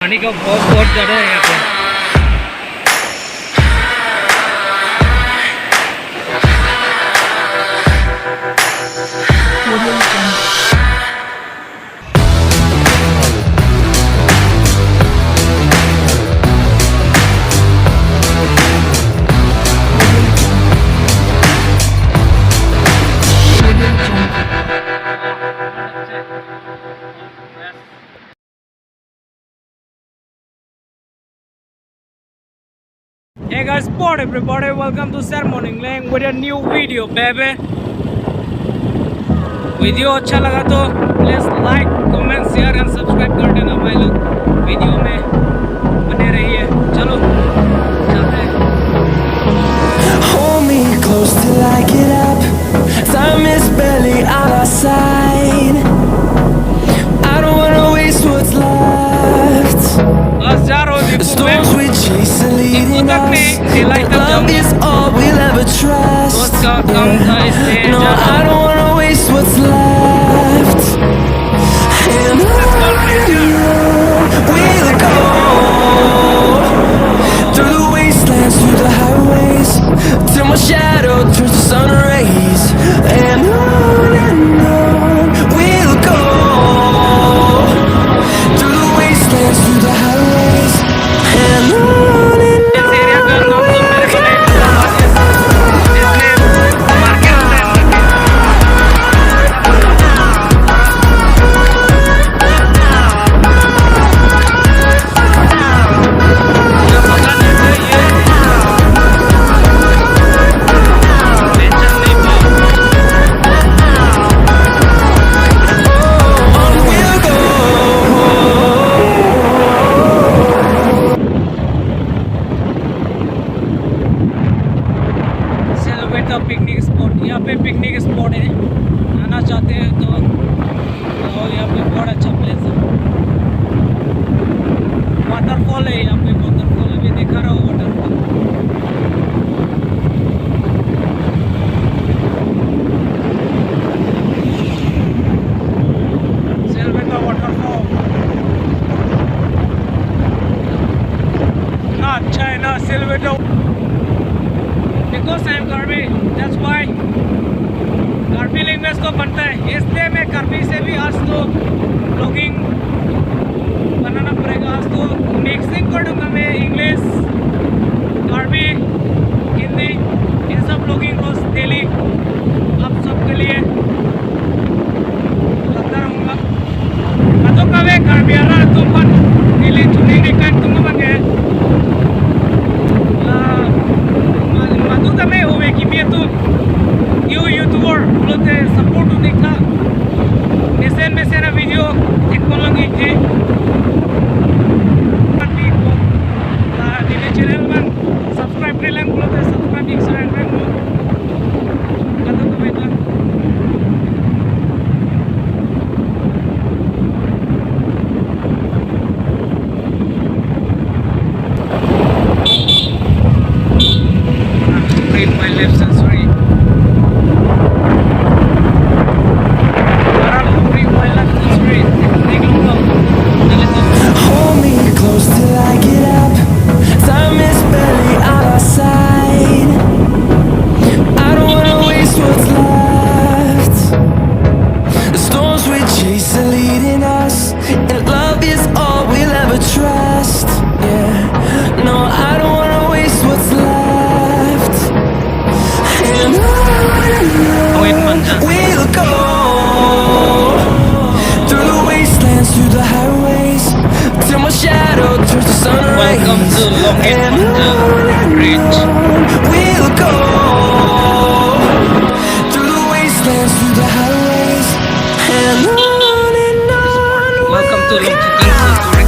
पानी का बहुत ज़्यादा है यहाँ पे। Hey guys, sport everybody, welcome to Morning Lang with a new video baby. Video अच्छा लगा तो please like comment share and subscribe कर देना भाई लोग। वीडियो में बने रहिए। चलो चलते हैं। Hold me close till I get up. Time is barely on our side. I don't wanna waste what's left. बस जा रहा हूँ दीपू में। दीपू तक नहीं, दिलाई तक जाऊँगा। दोस्त का काम था इसलिए जा रहा हूँ। What's left, and we'll go through the wastelands, through the highways, till my shadow turns to sun rays, and on we'll go through the wastelands, through the highways, and on. इस एरिया का नाम तो मेरे को नहीं पता, इसलिए market में पिकनिक स्पॉट, यहाँ पे पिकनिक स्पॉट है। आना चाहते हैं तो यहाँ पे बहुत अच्छा प्लेस है। वाटरफॉल है यहाँ पे, वाटरफॉल अभी दिखा रहा हूँ वाटरफॉल। सेलवेटा वाटरफॉल ना अच्छा है ना सेलवेटा। Because I am Karbi, that's why Karbi language तो बनता है, इसलिए मैं Karbi से भी आज तो ब्लॉगिंग बनाना पड़ेगा। आज तो मिक्सिंग कर दूँगा मैं इंग्लिश, Karbi, हिंदी, इन सब ब्लॉगिंग रोज डेली आप सबके लिए करता रहूँगा। मैं तो कभी Karbi आ रहा तुम पर डेली चुनी निकाल तुम बंगे Matuta me huve कि मैं तो यूट्यूबर बोलते सपोर्ट देखा निशन में से ना वीडियो एक कौन लगी थी दिने चैनल में सब्सक्राइब कर लें बोलते सब्सक्राइब एक साइड में कदम तो बेटा my left sensory. Hold me close till I get up. Time is barely on our side. I don't wanna waste what's left. The storms we chase are leading us, and love is all we'll ever trust. Yeah, no, I don't wanna waste what's left. And we'll go through the wastelands, through the highways, till my shadow turns to sun rays. Welcome to Longnit Manja Bridge. We'll go through the wastelands, through the highways, and on. Welcome to Kangthu.